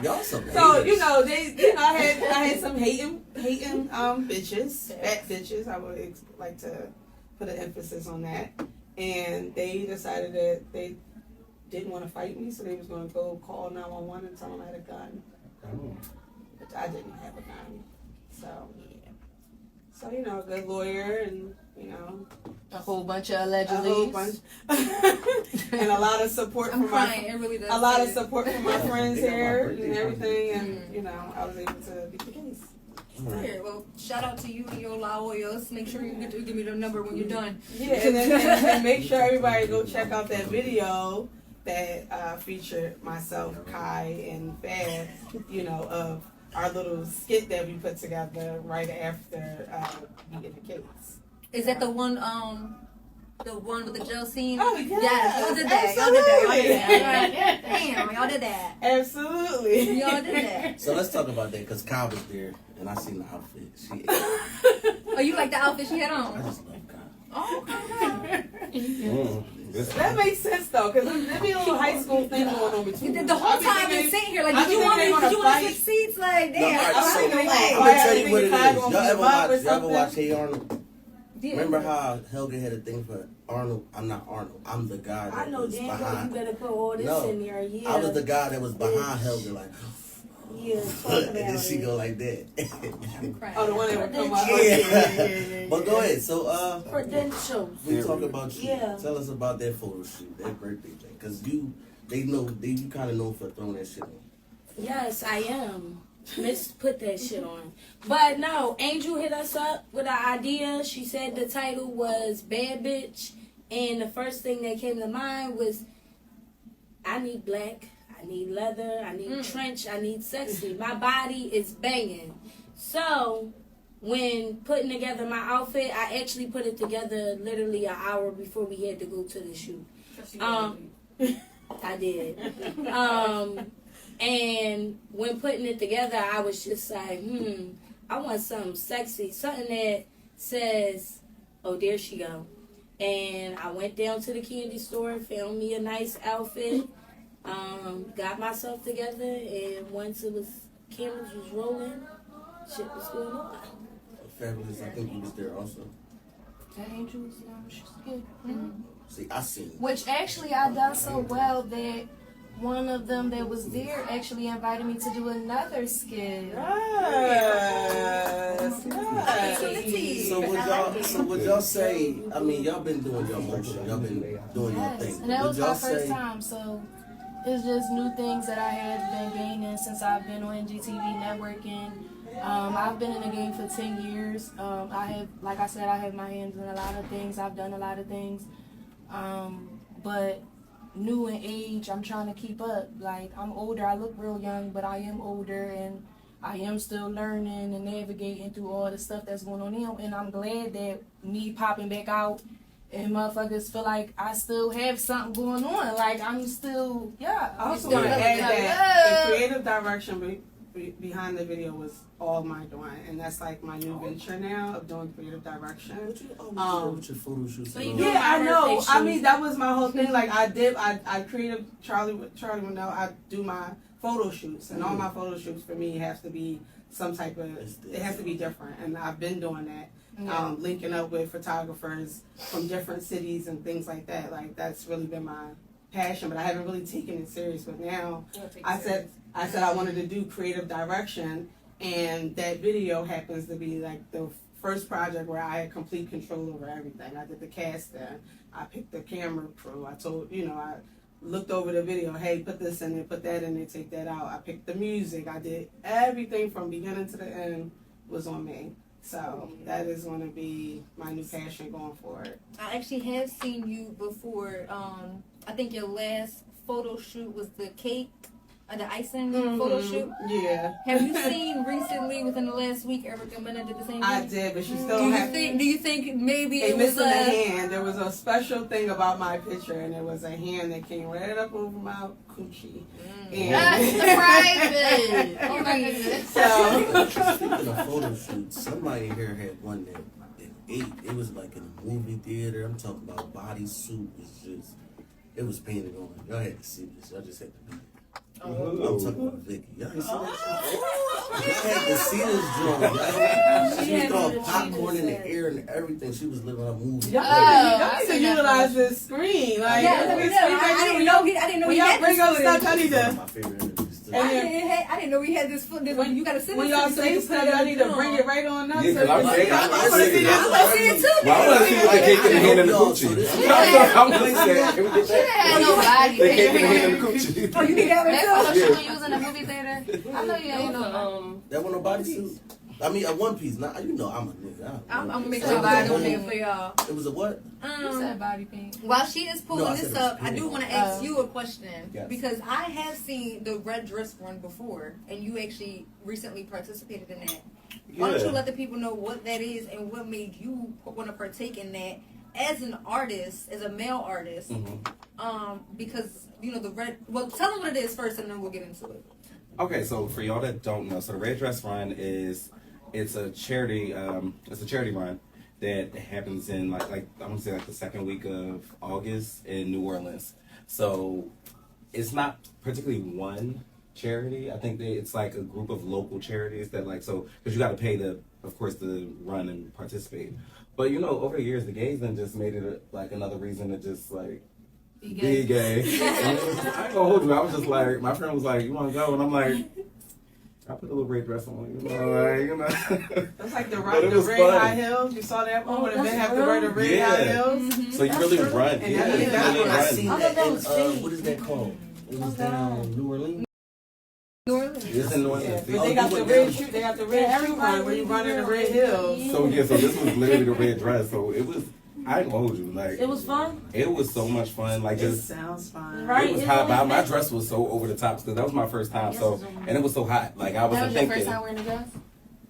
Y'all some So haters. I had some hating bitches, fat bitches. I would like to put an emphasis on that, and they decided that they didn't want to fight me, so they was going to go call 911 and tell them I had a gun, which I didn't have a gun. So a good lawyer and A whole bunch of a allegedly. whole bunch, and a lot of support I'm from crying. It really does. a lot of support from my friends They got my here birthday and everything, party. and I was able to beat the case. Here, well, shout out to you and your lawyers. Make sure you give me the number when you're done. Yeah, and then and make sure everybody go check out that video that featured myself, Kai, and Fab, of our little skit that we put together right after we did the case. Is that the one with the jail scene? Oh, yeah. Yes, y'all did that. Damn, y'all did that. Absolutely. Y'all did that. So let's talk about that because Kyle was there and I seen the outfit. Oh, you like the outfit she had I on? just love Kyle. Oh, okay. That makes sense though, because there be a little high school thing going on between The them. whole time I've been sitting here, like, did you want to switch seats? Like, damn. No, all right, I'm so, like, I'm wait. gonna tell you what it is. Kyle Y'all gonna be ever involved watch? or Y'all ever something? watch Hey Arnold? Yeah. Remember how Helga had a thing for Arnold? I'm not Arnold. I'm the guy that I know was damn well you behind. better put all this No, in there. Yeah. I was the guy that was behind Helga, like, Yeah, talk and about then she it. go like that. I'm crying. Oh, the one that would come out. Yeah. But go ahead. So, Credentials. we talk about you. Yeah. Tell us about that photo shoot, that birthday thing, because you kind of know for throwing that shit on. Yes, I am. Miss put that shit on. But no, Angel hit us up with an idea. She said the title was Bad Bitch. And the first thing that came to mind was I need black, I need leather, I need trench, I need sexy. My body is banging. So when putting together my outfit, I actually put it together literally an hour before we had to go to the shoot. I did. And when putting it together, I was just like, I want something sexy, something that says, oh, there she go. And I went down to the candy store, found me a nice outfit, got myself together, and once cameras was rolling, shit was going on. Fabulous. I think you was there also. That Angel's, she's good. See, I seen. Which actually I done so well that one of them that was there actually invited me to do another skit. Yes. So would y'all say? I mean, y'all been doing your motion. Y'all been doing your Yes, thing. and that Would was y'all my first say- time, so it's just new things that I have been gaining since I've been on NGTV networking. I've been in the game for 10 years. I have, like I said, I have my hands in a lot of things. I've done a lot of things. But new in age, I'm trying to keep up. Like, I'm older. I look real young, but I am older, and I am still learning and navigating through all the stuff that's going on now. And I'm glad that me popping back out and motherfuckers feel like I still have something going on. Like, I'm still, I also I'm want to still- add yeah. that the creative direction behind the video was all my doing, and that's like my new venture now of doing creative direction. What you always do with your photo shoots? So you and do- all Yeah, I know. birthday I mean, that was my whole thing. Like, I creative Charlie would know. I do my photo shoots, and all my photo shoots for me have to be some type of, it has to be different. And I've been doing that. Linking up with photographers from different cities and things like that. Like, that's really been my passion, but I haven't really taken it serious. But now I said I wanted to do creative direction, and that video happens to be like the first project where I had complete control over everything. I did the casting, I picked the camera crew, I told, I looked over the video, hey, put this in there, put that in there, take that out. I picked the music, I did everything from beginning to the end was on me. So that is going to be my new passion going forward. I actually have seen you before. I think your last photo shoot was the cake, the icing photo shoot. Yeah. Have you seen recently, within the last week, Erica Mena did the same thing? I did, but she still Do you think maybe it it was was missing a hand? There was a special thing about my picture, and it was a hand that came right up over my coochie. That's private. Oh my goodness. So Speaking of photo shoots, somebody here had one that ate. It was like in a movie theater. I'm talking about bodysuit. It was painted on. Y'all had to see this. Y'all just had to be. I'm talking about Vicky. Y'all ain't seen that shit? Y'all had to see this joint. She was throwing popcorn in the air and everything. She was living a movie. y'all need to utilize this screen. Like, I didn't know he when y'all had bring this up stuff, y'all need One to. of my favorite interviews too. I didn't know we had this footage. When you gotta send When it y'all to say me, stuff, y'all need to bring it right on up. Yeah, so cause you can see. I wanna see I want to see it too. Well, I want to see the cake in the hand and the coochie. I'm like, can we get She didn't have no that? body. The cake in the hand and the coochie. Oh, you need that That one photo too? shoot when you was in the movie theater. I know you ain't know. That one a bodysuit? I mean, a one piece. Now, I'm a nigga. I'm gonna make sure I don't pay for y'all. It was a what? You said body paint. While she is pulling No, I said this it was up, I do pink. want to ask you a question Yes. because I have seen the red dress run before, and you actually recently participated in that. Why don't you let the people know what that is and what made you want to partake in that as an artist, as a male artist? Because the red. Well, tell them what it is first, and then we'll get into it. Okay, so for y'all that don't know, so the Red Dress Run it's a charity run that happens in like I'm gonna say like the second week of August in New Orleans. So it's not particularly one charity. I think it's like a group of local charities that because you got to pay to run and participate. But over the years the gays then just made it like another reason to just like be gay. And I ain't gonna hold you. I was just like, my friend was like, "You want to go?" And I'm like, "I put a little red dress on, That's like the But it red was high fun. heels. You saw that one where the men have to wear the red high heels. So you really run. And Yeah, that- you that really one I run. seen I that thought that in, was fake. what is that called? It was down New Orleans. New Orleans. It's in New Orleans. Yeah, but they got the red shoe. They got the red shoe run where you run in the red heels. So so this was literally the red dress. So it was. I ain't gonna hold you. Like It was fun. it was so much fun. Like It just. sounds fun. Right. It was It hot. was My dress was so over the top because that was my first time. So and it was so hot. Like I That wasn't was your thinking. first time wearing a dress?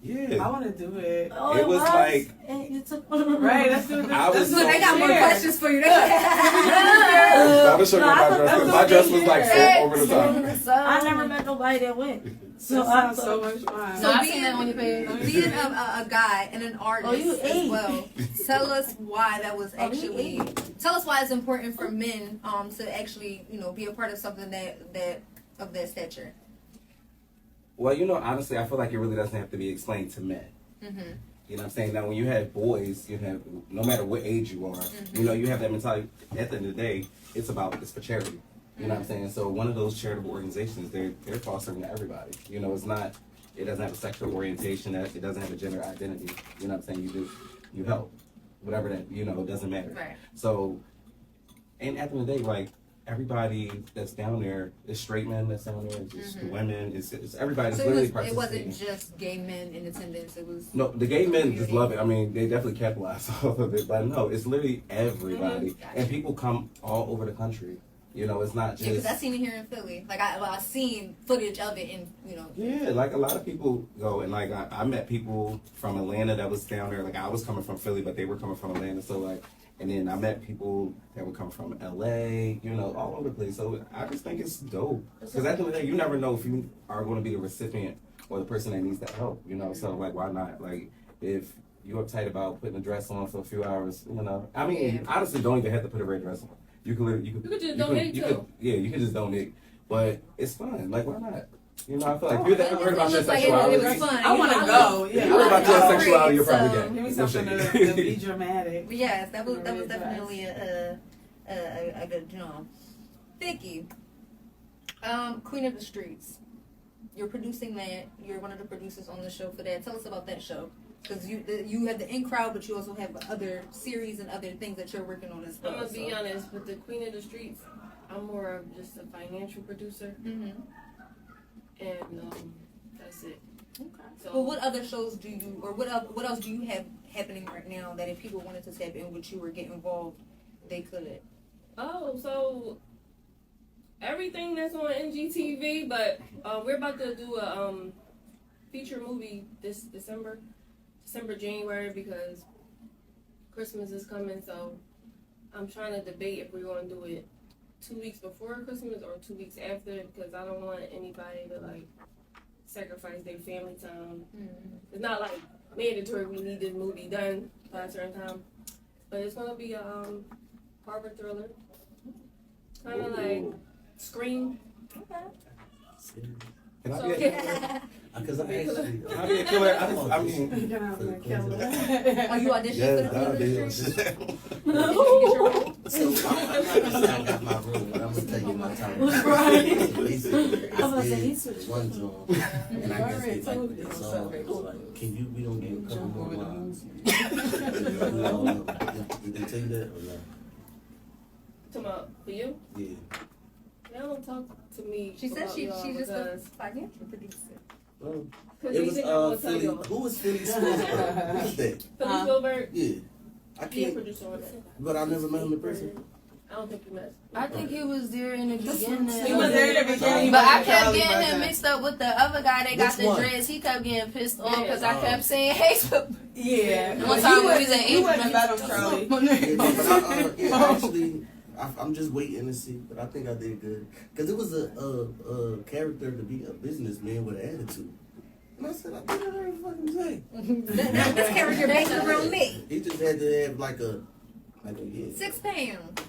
Yeah. I want to do it. Oh, It was like- And you took Right. Let's do it. I was Look, they got more Yeah. questions for you. I'm gonna show you my dress. My dress was like so over the top. I never met nobody that went. So sounds so much fun. So I seen that on your page. Being a guy and an artist you as ate. well, tell us why that was Oh, you actually. Tell us why it's important for men to actually be a part of something that of that stature. Well, honestly, I feel like it really doesn't have to be explained to men. Mm-hmm. You know what I'm saying? Now, when you have boys, no matter what age you are, you have that mentality. At the end of the day, it's for charity. You know what I'm saying? So one of those charitable organizations, they're fostering to everybody. It doesn't have a sexual orientation. It doesn't have a gender identity. You know what I'm saying? You help. Whatever that, it doesn't matter. Right. So, and at the end of the day, like, everybody that's down there, it's straight men that's down there, it's just the women, it's everybody that's So literally it participating. wasn't just gay men in attendance. It was No, the gay men just love it. I mean, they definitely capitalize off of it, but no, it's literally everybody, and people come all over the country. It's not just. Yeah, because I seen it here in Philly. Like I seen footage of it, and Yeah, like a lot of people go, and like I met people from Atlanta that was down there. Like I was coming from Philly, but they were coming from Atlanta. So like, and then I met people that would come from LA, all over the place. So I just think it's dope. Because at the end of the day, you never know if you are going to be the recipient or the person that needs that help. So like, why not? Like if you're uptight about putting a dress on for a few hours, I mean, honestly, don't even have to put a red dress on. You could just donate too. You can just donate. But it's fun. Like, why not? You know, I feel like if you're worried about your It was sexuality, fun. I want to go. if you're Yeah, worried about your Great, sexuality, you're probably so- gay. Give me No something shade. to be dramatic. But yes, that was Really definitely a good job. Vicky, Queen of the Streets. You're producing that. You're one of the producers on the show for that. Tell us about that show. Because you have the in crowd, but you also have other series and other things that you're working on as well. I'm gonna be honest, with the Queen of the Streets, I'm more of just a financial producer, Mm-hmm. and that's it. Okay. So, Well, what other shows do you, or what else do you have happening right now that if people wanted to tap in with you or get involved, they could? oh, so everything that's on NGTV, but we're about to do a feature movie this December, January, because Christmas is coming. So I'm trying to debate if we're going to do it 2 weeks before Christmas or 2 weeks after, because I don't want anybody to like sacrifice their family time. It's not like mandatory we need this movie done by a certain time, but it's gonna be a horror thriller, kind of like Scream. Can I So- be a killer? Because I actually. Can I be a killer? I mean, Are you auditioning for the Queen of the Streets? So I got my room, and I'm gonna tell you my time. Right. So basically, I was gonna say, he it's switched. one song, and I guess they like the song. It's like, can you? We don't get a couple more lines. Did they tell you that or not? Come up for you. Yeah. They don't talk to me. She said about she's y'all just a because- financial producer. Well, 'cause it they was think I'm gonna tell Philly. y'all. Who was Philly Spielberg? Who's that? Philly Spielberg. Yeah. I He a can't. producer on that. But I never met him in person. I don't think you met. I think he was there in the beginning. He was there in the beginning. But I Charlie kept getting about him that. mixed up with the other guy that got Which the one? dreads. He kept getting pissed off Yeah. because I kept saying, hey, Yeah. One time we was at You wouldn't April. let him, Charlie. Yeah, no, but I actually, I'm just waiting to see. But I think I did good because it was a character to be a businessman with an attitude. And I said, I did every fucking thing. This character based around me. He just had to have like a yeah. 6 pounds.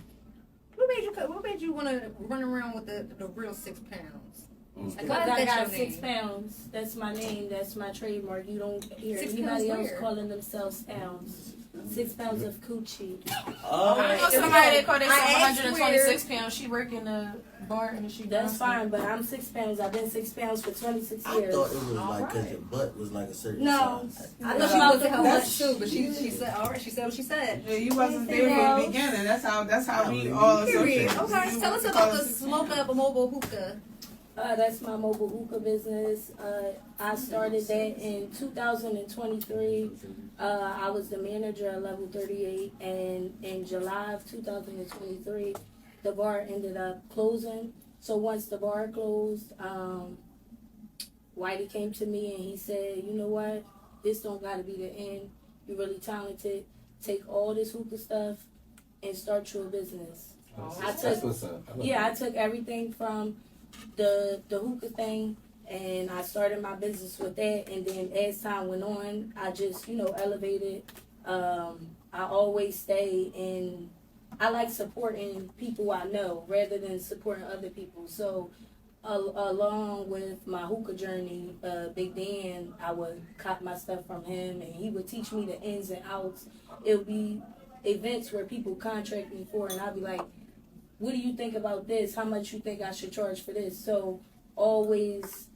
What made you want to run around with the real 6 pounds? Like, Because why is I that got your 6 name? pounds. That's my name. That's my trademark. You don't hear 6 anybody pounds else where? calling themselves pounds. 6 pounds of coochie. Oh, I know somebody that called themselves I asked 126 pounds. She work in a bar and she That's does fine, but I'm 6 pounds. I've been 6 pounds for 26 I years. thought it was like because your butt was like a certain No. size. I thought she looked at her watch too, but she said, all right, she said what she said. Yeah, you wasn't there from the beginning. That's how we all Period. associate. Okay, tell us about the Smoke Up Mobile Hookah. That's my mobile hookah business. I started that in 2023. I was the manager at Level 38, and in July of 2023, the bar ended up closing. So once the bar closed, Whitey came to me and he said, you know what, this don't gotta be the end. You're really talented. Take all this hookah stuff and start your business. That's what's up. I love Yeah, I that. took everything from the hookah thing, and I started my business with that. And then as time went on, I just elevated. I always stay in. I like supporting people I know rather than supporting other people. So, along with my hookah journey, Big Dan, I would cop my stuff from him, and he would teach me the ins and outs. It would be events where people contract me for, and I'd be like, what do you think about this? How much you think I should charge for this? So always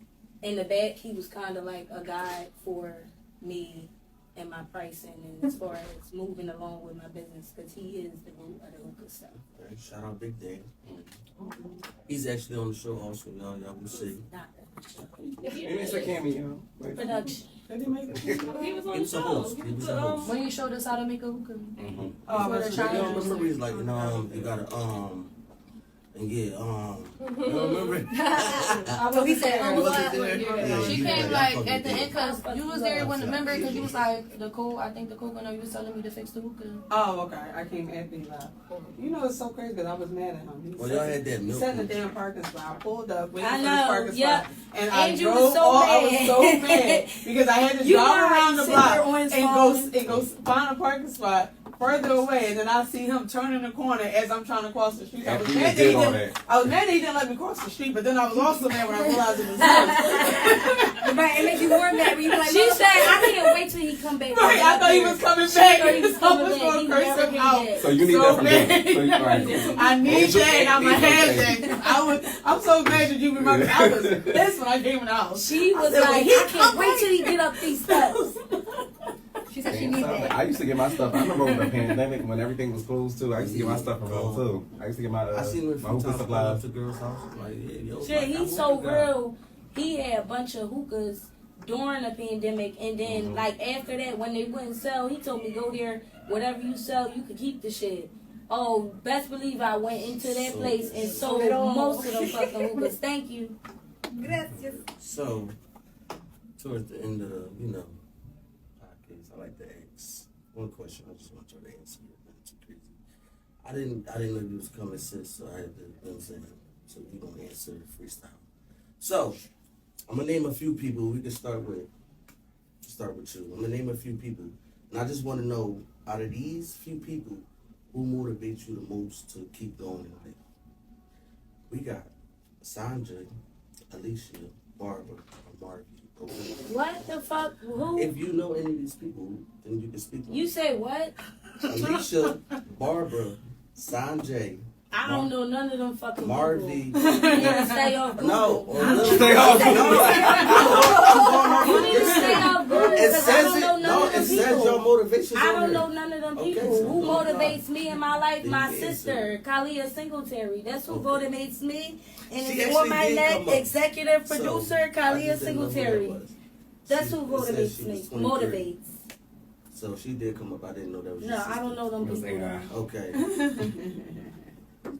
in the back, he was kind of like a guide for me and my pricing and as far as moving along with my business, because he is the root of the hookah stuff. Right, shout out Big Dan. He's actually on the show also, y'all. Y'all will see. Not Maybe it's a cameo. Like, production. Did he make it? He was on He the was a show. host. He was a host. When you showed us how to make a hookah. mhm. Oh, For but the You don't challenge. remember? He's like, you gotta, and yeah, you don't remember? So he said, He wasn't there. Yeah, She he was came I like fucking at the did. end because you was there when remember because you was like the cool. I think the coconut you was telling me to fix the hookah. Oh, okay. I came after you left. You know, it's so crazy because I was mad at him. He Well, sat- y'all had that He milk. sat in the damn parking spot. I pulled up, waiting I for know, the parking yep. spot, and And I you drove was so all. I was mad. so mad because I had to You drive right, around the sit block there on his and phone. go find a parking spot. further away, and then I see him turning the corner as I'm trying to cross the street. I was After you mad did all that that. I was mad that he didn't let me cross the street, but then I was also mad when I realized it was him. Right, it makes you more mad when you be like, She said, I can't wait till he come back. Right, I thought he was coming She back. thought he was coming I was back. gonna He curse never him came out. back. So you need So that from bad. me. So you, right. I need that, and I'm gonna have Okay. that. I'm so glad that you remember. I was pissed when I came in the house. She was said, like, "He I can't wait till he get up these steps. she said she Damn, needs son, that. I used to get my stuff. I remember over the pandemic when everything was closed too. I used to get my stuff from home too. I used to get my I seen him a my few hookah times going up supplies. to girls' house. Like, yeah, yo, Shit, like, he's I so want you guys. real. He had a bunch of hookahs during the pandemic, and then like after that, when they wouldn't sell, he told me go there. Whatever you sell, you could keep the shit. Oh, best believe I went into that So- place and sold it all. most of them fucking hookahs. Thank you. Gracias. So, towards the end of the, podcast, I like to ask one question. I just want you to answer it. Not too crazy. I didn't know you was coming, sis, so I had to, you know what I'm saying? So we gonna answer freestyle. So, I'm gonna name a few people. We can start with you. I'm gonna name a few people, and I just want to know, out of these few people, who motivates you the most to keep going in life? We got Sanjay, Alicia, Barbara, and Marky. Okay. What the fuck? Who? If you know any of these people, then you can speak. on You it. say what? Alicia, Barbara, Sanjay, I don't know none of them fucking Marvy. people. You need to stay off Google. No, or Stay off. You need to stay off Google It because I says don't it. know none No, of them it says your people. motivations. I on don't there. know none of them Okay, people. so Who no motivates me in my life? Then My you sister, Kalia Singletary. That's who Okay. motivates me. And She it's for actually my did neck, come up. executive So, producer, I Kalia just didn't know who that Singletary. was. That's She- who it says motivates she me. was 23. Motivates. So she did come up. I didn't know that was your No, sister. I don't know them Yes, people. they are. Okay.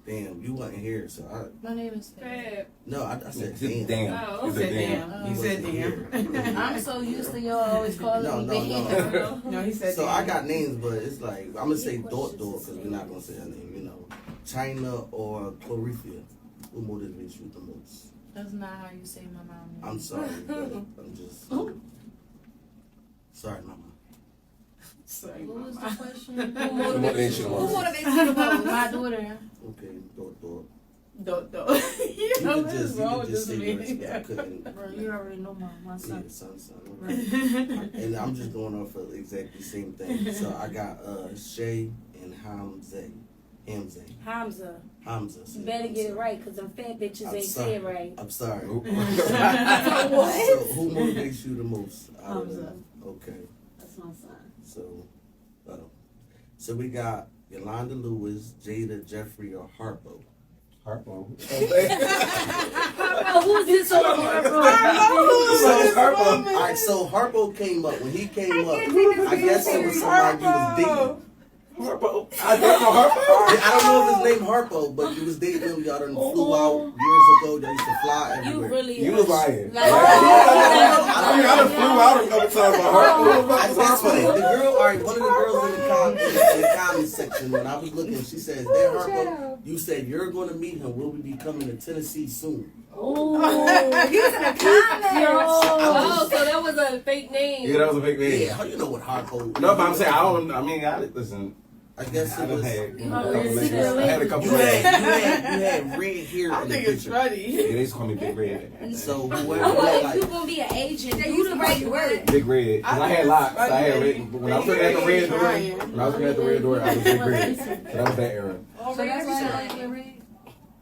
Damn, you wasn't here, so My name is Fab. I said It's a damn. damn. Oh. It's He a said damn. damn. He said damn. I'm so used to y'all always calling No, me no, damn. no. No, he said So damn. I got names, but it's like I'm gonna say Your Dort questions because is we're not gonna say her name. China or Chlorifia. Who motivates you the most? That's not how you say my mom. I'm sorry, but I'm just sorry, mama. Sorry, What was the Mama. question? Who Who motivates motivates you Who the most? motivates you the most? My daughter. Okay, Dort. Don't. You You know could what just, is you wrong could with just this say the rest, 'cause I man? couldn't. Bro, you already know my Yeah, son. son. And I'm just going off of exactly the same thing. So I got Shay and Hamza. Hamza. You better get it right because them fat bitches I'm ain't sorry. say it right. I'm sorry. Oop. So who motivates you the most? out of Hamza. them? Okay. That's my son. So we got Yolanda Lewis, Jada, Jeffrey, or Harpo. Harpo. Oh, who's this over All right, so Harpo came up. When he came up, I guess it was somebody you was dating. Harpo. I think for Harpo. I don't know if his name Harpo, but you was dating him. Y'all done flew out years ago. Y'all used to fly You everywhere. really You was lying. Like, I mean, I done flew out a couple times, but Harpo. That's funny. The girl, all right, one of the girls in the comment section, when I was looking, she says, "That Harpo, you said you're going to meet him. Will we be coming to Tennessee soon?" oh, He was in the comments. Oh, so that was a fake name. Yeah, that was a big Yeah, name. how you know what Harpo? No, but I'm saying listen. I guess I it done was. had a Oh, couple you're niggas. secretly- I had a couple You niggas. had red hair I in the think it's picture. funny. Yeah, they used to call me Big Red. So But whoever if like, you gonna be an agent, They do used the to right make word. Big Red. Cause I had locks. I had red. When I was looking at the red door, when I was looking at the red door, I was Big Red. So that was that era. So that's why I like the red.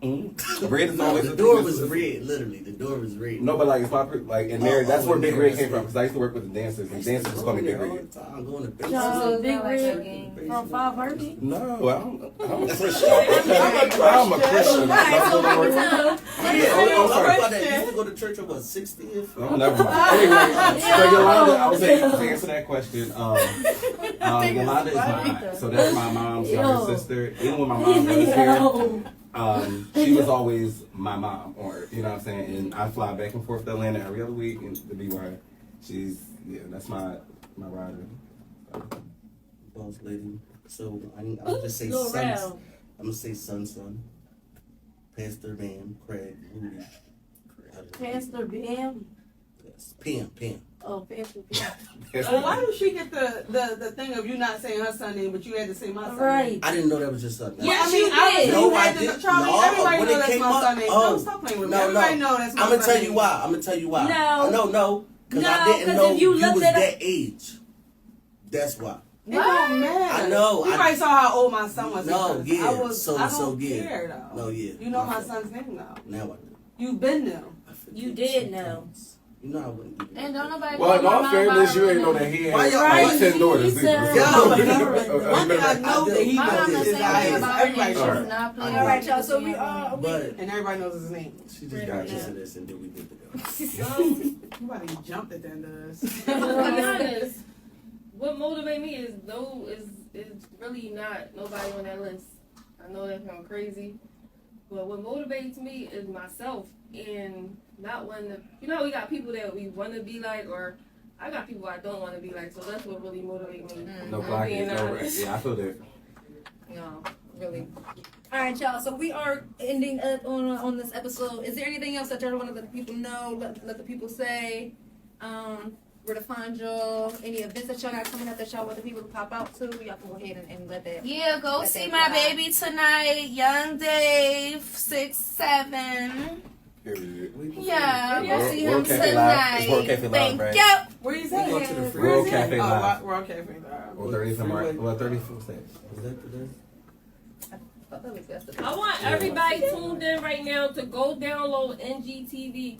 The red is no, always the door was red. Literally, the door was red. No, but like it's my like in there. That's where Big there, Red that's came from. right. Because I used to work with the dancers, and dancers just call me Big Red. I'm going to base. So Big I like that Red game. from 530. No, I'm a Christian. I'm a Christian. Yeah, I'm sorry. I used to go to church on what 60th. Oh, never mind. Anyway, so Yolanda, I was saying to answer that question. Yolanda is my aunt, so that's my mom's younger sister. Even when my mom was here, she was always my mom, or you know what I'm saying. And I fly back and forth to Atlanta every other week, and to be where that's my rider. Boss lady. So I'm just say Go sons. around. I'm gonna say son. Pastor Bam, Craig, Rudy. Pastor Bam. Yeah. Yes. PM. Oh, Pam. Well, why did she get the thing of you not saying her son name, but you had to say my son Right. name? I didn't know that was your son. Well, Yes, I mean, you obviously did. you No, I had to, didn't. Charlie, No, everybody when knows it that's came my up- son name. oh. Don't stop playing with me. No, Everybody knows that's my I'm son gonna tell name. you why. I'm gonna tell you why. No. No. Because I No, didn't 'cause know if you you looked was at that age. That's why. It don't matter. I know. You probably saw how old my son was. No, because yeah. I don't yeah. care though. No, yeah. You know my son's name now. Now I do. You've been there. I forget You did sometimes. You know I wouldn't do that. And don't nobody Well, in call my all mom fairness, by you her ain't know name. that he Why had y'all- like Right, 10 daughters. Jesus. either. Yo, One thing I know that he My mom knows not is saying that anything about her everybody name. She should. does not play. All right, y'all. So we But And everybody knows his name. she just got this and this, and then we good to go. You about to jump at the end of this. To be honest, what motivates me is really not nobody on that list. I know that sounds crazy, but what motivates me is myself and not wanting to. You know, we got people that we want to be like, or I got people I don't want to be like. So that's what really motivates me. No I'm black being no honest. Yeah, I feel that. No, really. All right, y'all. So we are ending up on this episode. Is there anything else that y'all want to let the people know? Let the people say where to find y'all. Any events that y'all got coming up that y'all want the people to pop out to? Y'all can go ahead and let that. Yeah, go Let see that my fly. baby tonight, Young Dave, 6'7". Period. Yeah, Yeah. go see him World Cafe Live. It's World tonight. Cafe Live, Thank right? you. Where is We that? go to the Where free World is that? Cafe Oh, Live. World Cafe Live. Well, 30 from right. Well, 34 cents. Is that today? I thought it was yesterday. I want everybody tuned in right now to go download NGTV.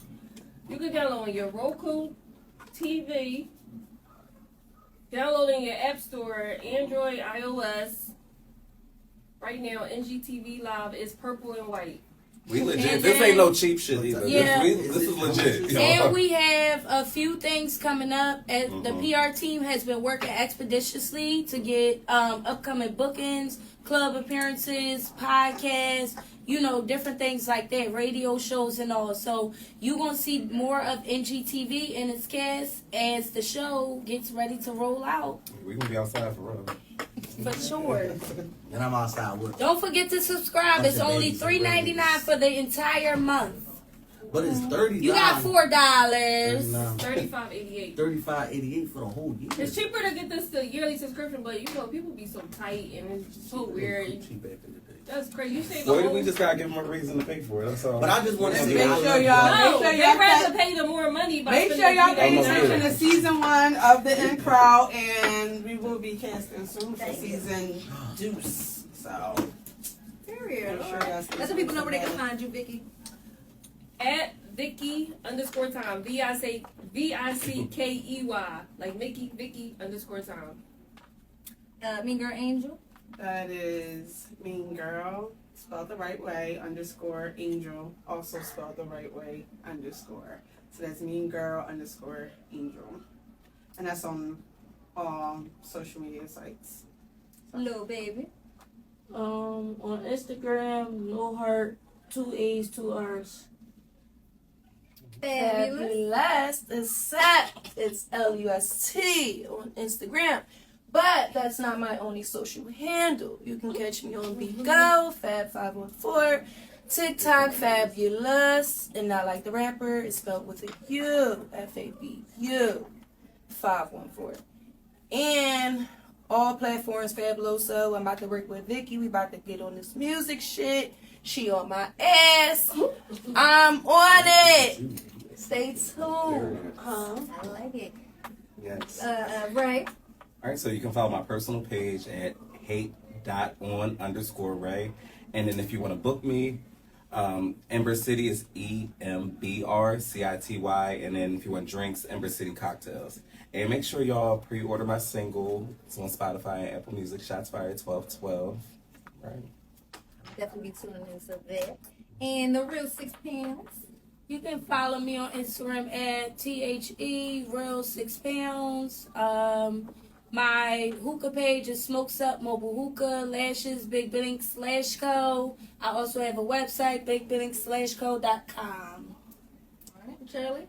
You can download on your Roku TV, download in your App Store, Android, iOS. Right now, NGTV Live is purple and white. We legit. And This then- ain't no cheap shit either. Yeah. This is legit. you know? And we have a few things coming up. The Mhm. PR team has been working expeditiously to get upcoming bookings, club appearances, podcasts, different things like that, radio shows and all. So you're going to see more of NGTV and its cast as the show gets ready to roll out. We gonna be outside for real. For sure. And I'm outside with. Don't forget to subscribe. It's only $3.99 for the entire month. But it's $30. You got $4. $35.88. $35.88 for the whole year. It's cheaper to get this to yearly subscription, but people be so tight and it's just so weird. Cheap back in the day. That's crazy. You say Well, we just gotta give them a reason to pay for it. That's all. But I just want to Just say, make I sure love y'all- y'all. no, make sure they y'all rather catch- pay the more money by Make sure spending y'all pay $3.99. attention to season 1 of the In Crowd, and we will be casting soon for season 2. So, Period. make sure All right. y'all stay Let the people know where they can tuned. find you, Vicky. At Vicky_time. VICKEY. Like Vicky_time. Mean Girl Angel. That is Mean Girl, spelled the right way, _Angel, also spelled the right way, _. So that's Mean Girl _Angel. And that's on all social media sites. Little baby. On Instagram, no heart, 2 A's, 2 R's. Fabulous. Except it's LUST on Instagram. But that's not my only social handle. You can catch me on BeGo, Fab514, TikTok, Fabulous, and not like the rapper, it's spelled with a U, FABU, 514. And all platforms Fabuloso. I'm about to work with Vicky. We about to get on this music shit. She on my ass. I'm on it. Stay tuned. I like it. Yes. Ray. All right, so you can follow my personal page at hate.on_Ray. And then if you want to book me, Ember City is EMBRCITY. And then if you want drinks, Ember City Cocktails. And make sure y'all pre-order my single. It's on Spotify and Apple Music, Shots Fired 1212. Right. Definitely be tuning into that. And the real 6 pounds. You can follow me on Instagram at THE Real 6 Pounds. My hookah page is Smokes Up Mobile Hookah, Lashes, Big Billings /co. I also have a website, bigbillings/co.com. Alright, Shirley.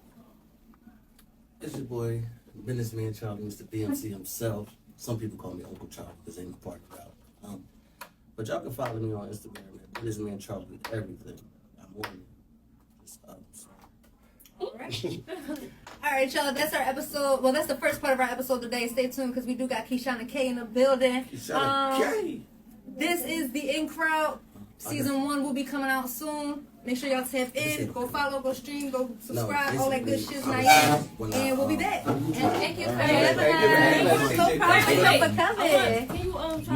It's your boy, businessman Charlie, Mr. BMC himself. Some people call me Uncle Charlie because ain't part of it. But y'all can follow me on Instagram at businessman Charlie with everything. I'm on it. Just Alright. All right, y'all. That's our episode. Well, that's the first part of our episode today. Stay tuned because we do got Keishana K in the building. This is the In Crowd. Season 1 will be coming out soon. Make sure y'all tap in. Go follow, go stream, go subscribe. All that good shit's nice. And we'll be back. And thank you for having us. No problem. Thank you for coming. Can you